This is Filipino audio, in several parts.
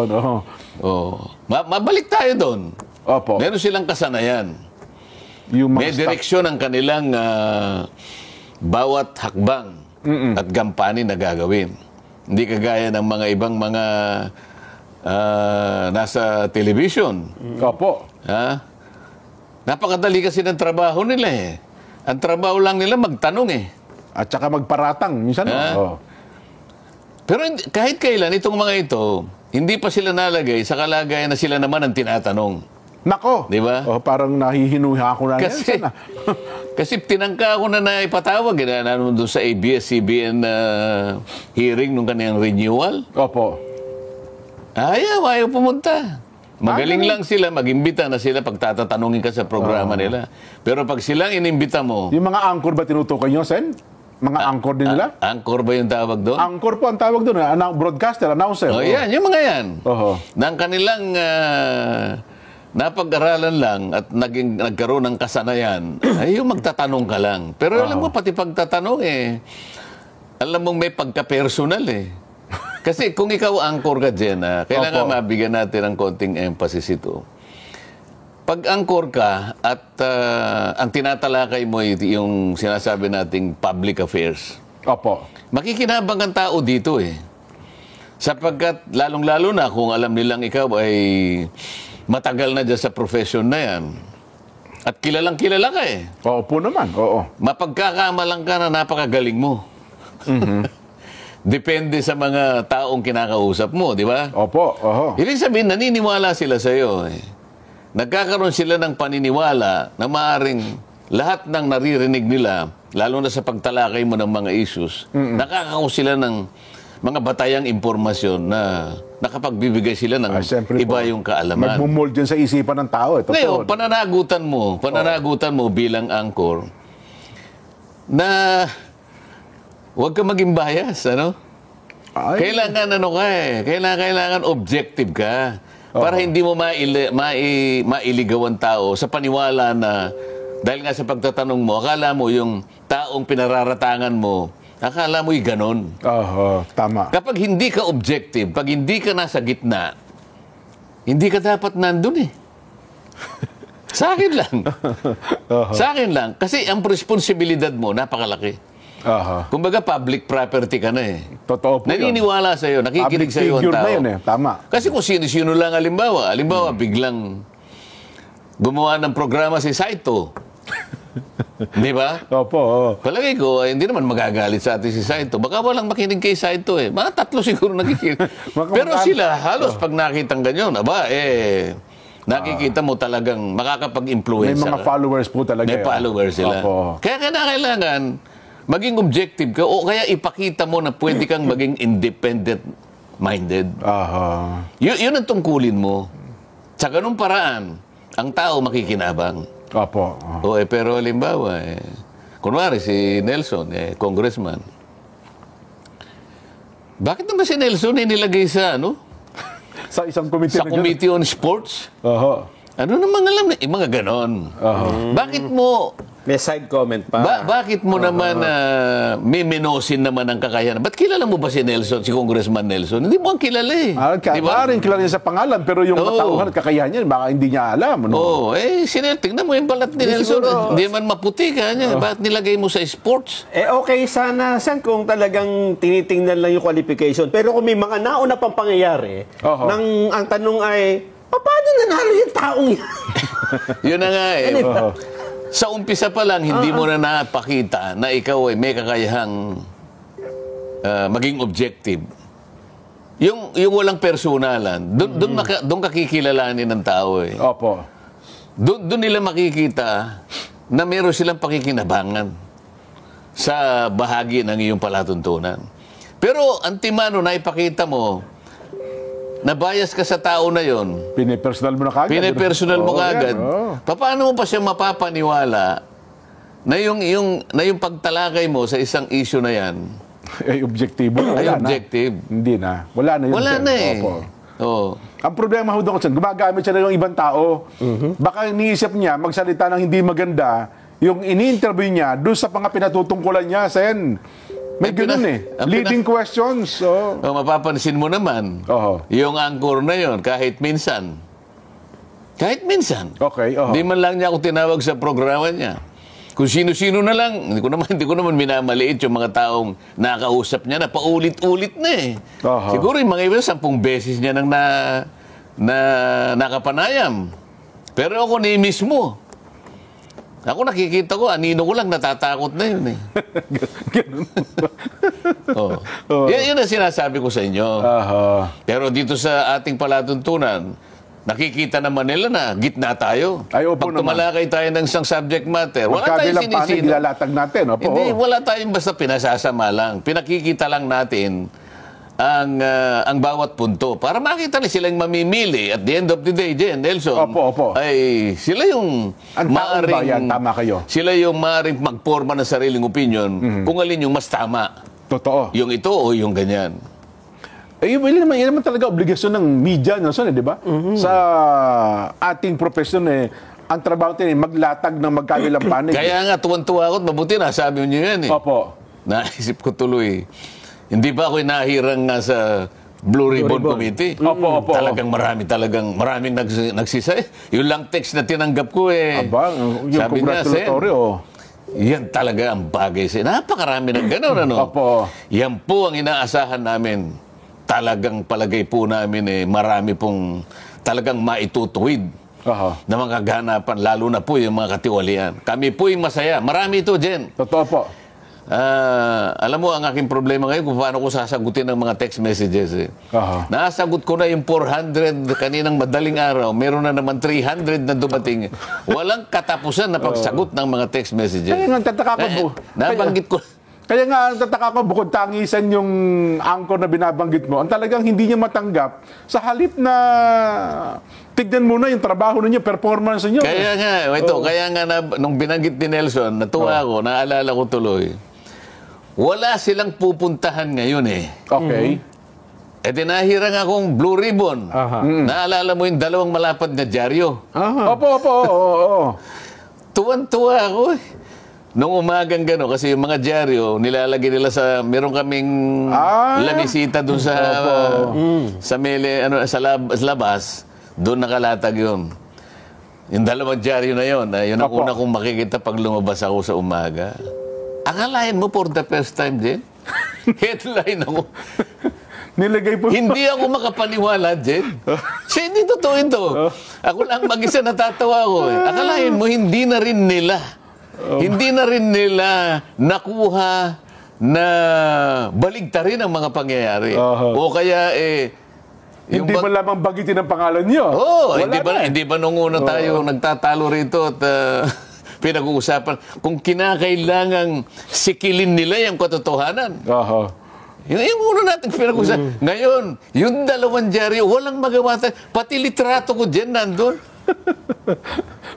Ano? Oh. Mabalik tayo doon. Opo. Meron silang kasanayan. Yung May mga direksyon ang kanilang bawat hakbang at gampanin na gagawin. Hindi kagaya ng mga ibang mga nasa television. Opo. Ha? Napakadali kasi ng trabaho nila eh. Ang trabaho lang nila magtanong eh. At saka magparatang. Minsan, oh. Pero kahit kailan, itong mga ito, hindi pa sila nalagay sa kalagayan na sila naman ang tinatanong. Nako. Di ba? Oh, parang nahihinuha ako na Kasi, kasi tinangka ako na naipatawag doon sa ABS-CBN hearing nung kanyang renewal. Opo. Ayaw pumunta. Magaling lang sila, mag-imbita na sila pag tatatanungin ka sa programa nila. Pero pag silang inimbita mo... Yung mga anchor ba tinutukoy nyo, Sen? Mga anchor din nila? Anchor ba yung tawag doon? Anchor po ang tawag doon. Broadcaster, announcer. Oh, yan, yung mga yan. Oho. Nang kanilang napag-aralan lang at nagkaroon ng kasanayan, ay yung magtatanong ka lang. Pero alam mo, pati pagtatanong alam mong may pagka-personal Kasi kung ikaw anchor ka dyan, kailangan mabigyan natin ng konting emphasis ito. Pag anchor ka at ang tinatalakay mo yung sinasabi nating public affairs, Opo. makikinabang ang tao dito Sapagkat lalong-lalo na kung alam nilang ikaw ay matagal na dyan sa profession na yan. At kilalang-kilala ka Opo naman, oo. Mapagkakamalang ka na napakagaling mo. Depende sa mga taong kinakausap mo, di ba? Opo, oho. Ibig sabihin, naniniwala sila sa iyo. Nagkakaroon sila ng paniniwala na maaaring lahat ng naririnig nila, lalo na sa pagtalakay mo ng mga issues, nakakakuha sila ng mga batayang impormasyon na nakapagbibigay sila ng iba yung kaalaman. Magmumold dyan sa isipan ng tao. Ngayon, pananagutan mo bilang anchor na huwag ka maging bias, ano? Ay. Kailangan kailangan objective ka para hindi mo mailigaw ang tao sa paniwala na dahil nga sa pagtatanong mo, akala mo yung taong pinararatangan mo, akala mo'y ganon. Tama. Kapag hindi ka objective, pag hindi ka nasa gitna, hindi ka dapat nandun Sa akin lang. Sa akin lang. Kasi ang responsibilidad mo, napakalaki. Kumbaga, public property ka na Totoo po naniniwala sa'yo, nakikinig sa'yo ang tao. Na yun Tama. Kasi kung sino-sino lang, halimbawa, biglang gumawa ng programa si Saito. Di ba? Opo. Palagay ko, hindi naman magagalit sa atin si Saito. Baka walang makinig kay Saito Mga 3 siguro nakikinig. Pero sila, halos pag nakitang ganyan, nakikita mo talagang makakapag-influence. May mga followers po talaga. May followers sila. Opo. Kaya kailangan maging objective ka o kaya ipakita mo na pwede kang maging independent-minded. Yun ang tungkulin mo. Sa ganung paraan, ang tao makikinabang. Opo. Pero halimbawa, kunwari si Nelson, congressman. Bakit naman si Nelson nilagay sa Sa isang committee sa Committee on Sports? Ano namang alam na, mga ganon. Bakit mo... May side comment pa. Bakit mo naman miminosin naman ang kakayahan? Ba't kilala mo ba si Nelson, si Congressman Nelson? Hindi mo ang kilala Diba? Rin kilala niya sa pangalan, pero yung katauhan at kakayahan niya, baka hindi niya alam. Tingnan mo yung balat ni Nelson. Hindi man maputi ka niya. Bakit nilagay mo sa sports? Okay sana, San, kung talagang tinitingnan lang yung qualification. Pero kung may mga nauna pang pangyayari, ang tanong ay, paano nanalo yung taong yan? Yun na nga Sa umpisa pa lang, hindi mo na napakita na ikaw ay may kakayahang maging objective. Yung walang personalan, doon kakikilalanin ng tao Opo. Doon nila makikita na meron silang pakikinabangan sa bahagi ng iyong palatuntunan. Pero antimano na ipakita mo na bias ka sa tao na yon. Pinipersonal mo na kagad. Pinipersonal mo kagad. Paano mo pa siya mapapaniwala na yung pagtalakay mo sa isang issue na yan ay objektibo na. Ay objective. Hindi na. Wala na yun. Wala na Ang problema ho doon, gumagamit siya ng ibang tao. Baka iniisip niya, magsalita ng hindi maganda, yung ini-interview niya doon sa mga pinatutungkulan niya, Sen. May ganun leading questions. Oh. Mapapansin mo naman, yung anchor na yon kahit minsan. Kahit minsan. Okay. Hindi man lang niya ako tinawag sa programa niya. Kung sino-sino na lang, hindi ko naman minamaliit yung mga taong nakausap niya na paulit-ulit na eh. Siguro yung mga iba, 10 beses niya nang nakapanayam. Pero ako ni mismo. Ako nakikita ko, anino ko lang, natatakot na yun eh. Ganun. Yun ang sinasabi ko sa inyo. Pero dito sa ating palatuntunan, nakikita naman nila na gitna tayo. Ay, opo Pag tumalakay tayo ng isang subject matter, wala tayong sinisino. Nilalatag natin. Opo, Hindi, wala tayong basta pinasasama lang. Pinakikita lang natin ang bawat punto para makita na silang mamimili at the end of the day, Jen, Nelson. Opo. Ay sila yung maaring, tama kayo. Sila yung maaring magporma ng sariling opinion kung alin yung mas tama. Totoo. Yung ito o yung ganyan. Yun naman talaga obligasyon ng media, no, di ba? Sa ating profesyon ang trabaho natin maglatag ng magkabilang panig. Kaya nga, tuwan-tuwa ako at mabuti na, sabi niyo yan eh. Opo. Naisip ko tuloy. Hindi ba ako'y nahirang nga sa Blue Ribbon Committee? Opo. Maraming nagsisay. Yung lang text na tinanggap ko Aba, yung sabi congratulatory, yan talaga ang bagay sa'yo. Napakarami ng gano'n, ano? Opo. Yan po ang inaasahan namin. Talagang palagay po namin marami pong talagang maitutuwid na mga ganapan, lalo na po yung mga katiwalian. Kami po yung masaya. Marami ito, Jen. Totoo po. Alam mo, ang aking problema ngayon kung paano ko sasagutin ng mga text messages. Nasagot ko na yung 400 kaninang madaling araw. Meron na naman 300 na dumating. Walang katapusan na pagsagot ng mga text messages. Kaya nga, tataka ko. Nabanggit ko. Kaya nga, tataka ko, bukod tangisan yung anchor na binabanggit mo, ang talagang hindi niya matanggap sa halip na tignan mo na yung trabaho ninyo, performance niyo. Kaya nga, kaya nga nung binanggit ni Nelson, natuwa ako, naalala ko tuloy. Wala silang pupuntahan ngayon eh. Okay. Dinahirang akong Blue Ribbon. Naalala mo yung 2 malapad na dyaryo? Opo. Tuwan-tuwa ako eh. Nung umagang gano'n, kasi yung mga dyaryo, nilalagay nila meron kaming labisita doon sa labas, doon nakalatag yun. Yung 2 dyaryo na yun, yun ang una kong makikita pag lumabas ako sa umaga. Akalain mo for the first time din? Headline ako. Nilagay po. Hindi ako makapaniwala, Jen. Siya, hindi totoo ito. Ako lang mag-isa natatawa ko. Akalain mo, hindi na rin nila nakuha na baligtarin ang mga pangyayari. O kaya hindi ba lamang bagitin ang pangalan niyo? Hindi ba nung una tayo nagtatalo rito at pinag-uusapan kung kinakailangang sikilin nila yung katotohanan. Yung una natin pinag-uusapan. Ngayon, yung 2 dyaryo, walang magawa tayo. Pati litrato ko dyan nandun.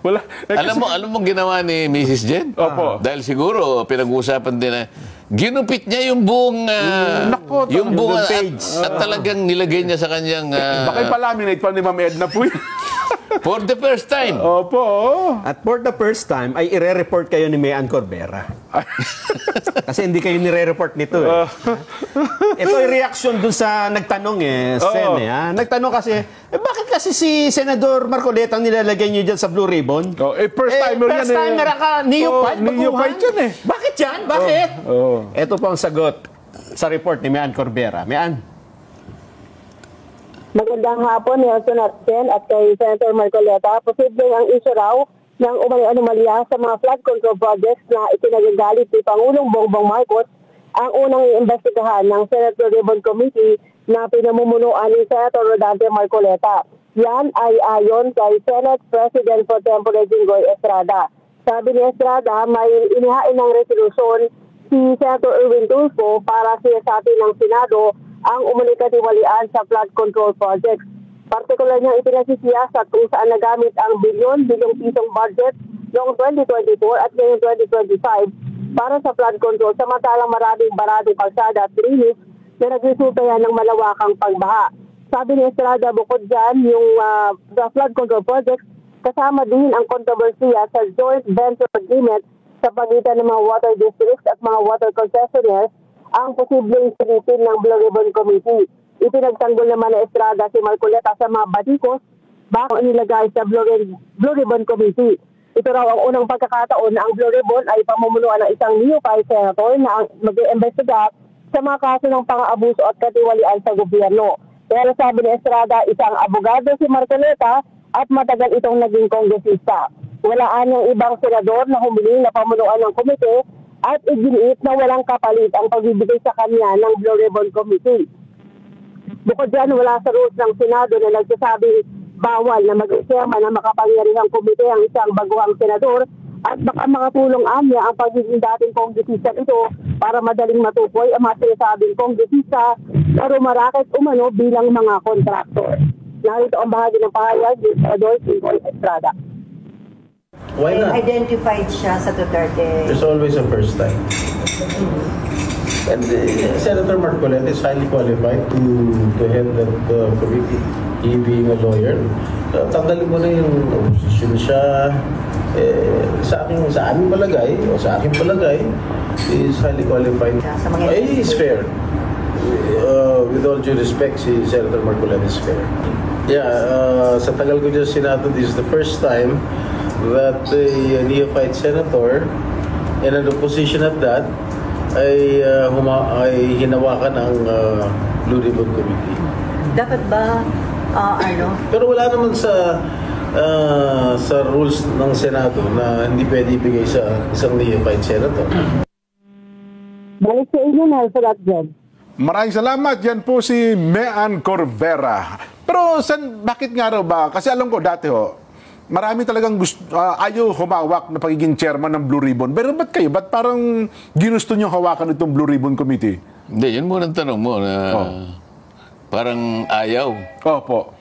Wala. Alam mo ginawa ni Mrs. Jen? Opo. Dahil siguro pinag-uusapan din na ginupit niya yung buong page. At talagang nilagay niya sa kanyang baka palaminate pa ni Ma'am Edna po. For the first time. Opo. At for the first time, ay ire-report kayo ni Mayan Corbera. Kasi hindi kayo nire-report nito Ito ay reaction dun sa nagtanong Sen Nagtanong kasi, bakit kasi si Senador Marcoleta nilalagay niyo dyan sa Blue Ribbon? First timer yan First timer ka, neophyte yan Bakit yan? Bakit? Ito po ang sagot sa report ni Mayan Corbera. Mayan. Magandang hapon, Nelson at Jen at kay Senator Marcoleta. Posibleng ang issue raw ng anomalya sa mga flood control projects na ikinagagalit ni Pangulong Bongbong Marcos ang unang iimbestigahan ng Senate Blue Ribbon Committee na pinamumunuan ni Senator Rodante Marcoleta. Yan ay ayon kay Senate President Pro Tempore Jinggoy Estrada. Sabi ni Estrada, may inihain ng resolusyon si Senator Erwin Tulfo para siyasatin ng Senado ang umunikatiwalian sa flood control projects. Partikular niyang ipinasisiyasat kung saan nagamit ang bilyong pisong budget noong 2024 at ngayong 2025 para sa flood control, samantalang maraming baradong kalsada at linis na nagresulta yan ng malawakang pagbaha. Sabi ni Estrada, bukod dyan, yung the flood control projects, kasama din ang kontrobersiya sa joint venture agreement sa pagitan ng mga water districts at mga water concessionaires ang posibleng silitin ng Blue Ribbon Committee. Ipinagtanggol naman na Estrada si Marcoleta sa mga batikos bago nilagay sa Blue Ribbon Committee. Ito raw ang unang pagkakataon na ang Blue Ribbon ay pamumunuan ng isang neophyte senator na mag-iimbestiga sa mga kaso ng pang-aabuso at katiwalian sa gobyerno. Pero sabi ni Estrada, isang abogado si Marcoleta at matagal itong naging kongresista. Walaan ng ibang senador na humiling na pamunuan ng komite at iginiit na walang kapalit ang pagbibigay sa kanya ng Blue Ribbon Committee. Bukod dyan, wala sa rules ng Senado na nagsasabing bawal na mag-isema na makapangyarihang komite ang isang baguhang senador at baka makatulong anya ang pagiging dating kongresista ito para madaling matukoy ang mga sinasabing kongresista na rumarakit umano bilang mga kontraktor. Narito ang bahagi ng pahayag ni Senador Tingkol Estrada. Why not? Identified siya sa Duterte. There's always a first time. And Senator Marcoleta is highly qualified to head that committee. He being a lawyer, tanggalin mo na yung opposition siya. Sa aming palagay, o sa aking palagay, is highly qualified. He is fair. With all due respect, si Senator Marcoleta is fair. Yeah, sa tagal ko dyan sa Senado, this is the first time that a neophyte senator and an opposition at that ay hinawakan ang Blue Ribbon Committee. Dapat ba, Pero wala naman sa rules ng Senado na hindi pwede ibigay sa isang neophyte senator. Balik sa inyo, Nelson at Jen. Maraming salamat. Yan po si Mean Corvera. Pero bakit nga raw ba? Kasi alam ko dati marami talagang ayaw humawak na pagiging chairman ng Blue Ribbon. Pero ba't kayo? Ba't parang ginusto nyo hawakan itong Blue Ribbon Committee? Hindi, yun muna ang tanong mo na parang ayaw. Opo.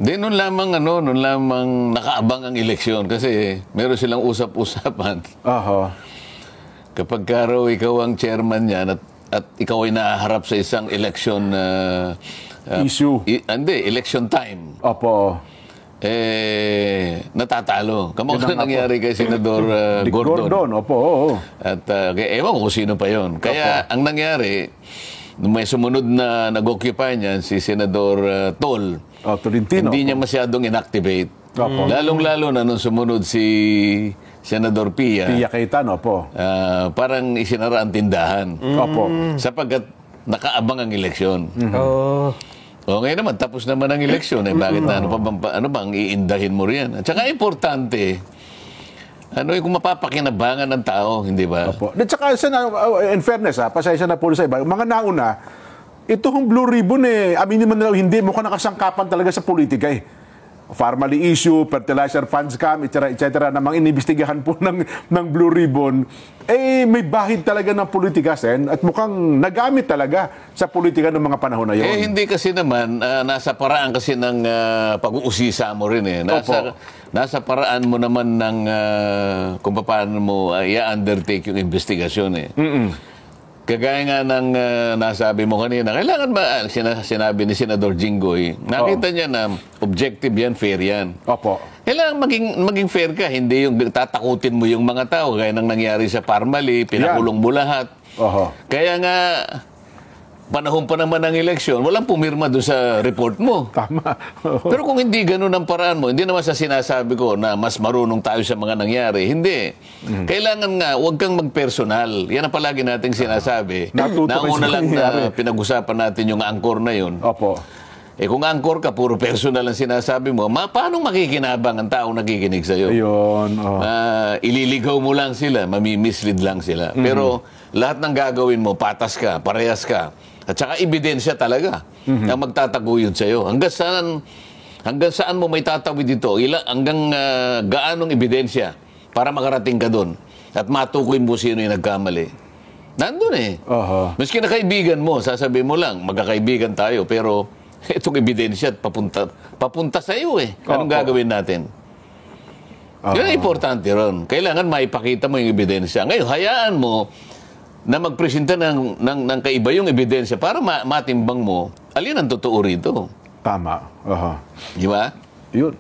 Hindi, noon lamang nakaabang ang eleksyon kasi meron silang usap-usapan. Aha. Kapag raw ikaw ang chairman niyan at ikaw ay naharap sa isang election Issue. Hindi, election time. Opo. Natatalo. Kamu na nangyari kay Senador Gordon. Opo. Oo. At ewan ko kung sino pa yon. Kaya ang nangyari, may sumunod na nag-occupy niyan si Senador Tol. Tolentino. Hindi niya masyadong inactivate. Opo. Lalong-lalo na nung sumunod si Senador Pia. Pia Cayetano, opo. Parang isinara ang tindahan. Opo. Sapagkat nakaabang ang eleksyon. Oh. Ngayon naman, tapos naman ang eleksyon. Bakit na, ano bang iindahin mo riyan? At saka importante, kung mapapakinabangan ng tao, hindi ba? Opo. At saka, in fairness, pasensya na po sa iba, mga nauna, itong Blue Ribbon, aminin mo na hindi, mukhang nakasangkapan talaga sa politika Family issue, fertilizer funds scam, etc. namang inibestigahan po ng Blue Ribbon, may bahid talaga ng politika, Sen, at mukhang nagamit talaga sa politika ng mga panahon na yun. Hindi kasi naman, nasa paraan kasi ng pag-uusisa mo rin Nasa paraan mo naman ng kung paano mo i-undertake yung investigasyon Kagaya nga ng nasabi mo kanina, kailangan ba, sinabi ni Senador Jinggoy, nakita niya na objective yan, fair yan. Opo. Kailangan maging fair ka, hindi yung tatakutin mo yung mga tao, gaya ng nangyari sa Parmali, pinakulong mo lahat. Kaya nga, panahon pa naman ng eleksyon, walang pumirma doon sa report mo. Tama. Pero kung hindi ganun ang paraan mo, hindi naman sa sinasabi ko na mas marunong tayo sa mga nangyari. Hindi. Kailangan nga, huwag kang magpersonal. Yan ang palagi nating sinasabi. Nauna lang na pinag-usapan natin yung angkor na yun. Opo. Kung angkor ka, puro personal ang sinasabi mo, paano makikinabang ang taong nakikinig sa'yo? Ayun. Ililigaw mo lang sila, mamimislead lang sila. Pero lahat ng gagawin mo, patas ka, parehas ka. At saka ebidensya talaga ang magtataguyod sa'yo. Hanggang saan mo may tatawid dito? Hanggang gaanong ebidensya para makarating ka doon at matukoy mo sino yung nagkamali. Nandun Maski na kaibigan mo, sasabihin mo lang, magkakaibigan tayo, pero itong ebidensya at papunta sa'yo Anong gagawin natin? Yun ang importante ron. Kailangan maipakita mo yung ebidensya. Ngayon, hayaan mo na magpresenta ng kaiba yung ebidensya para matimbang mo alin ang totoo rito. Tama. Di ba? Yun.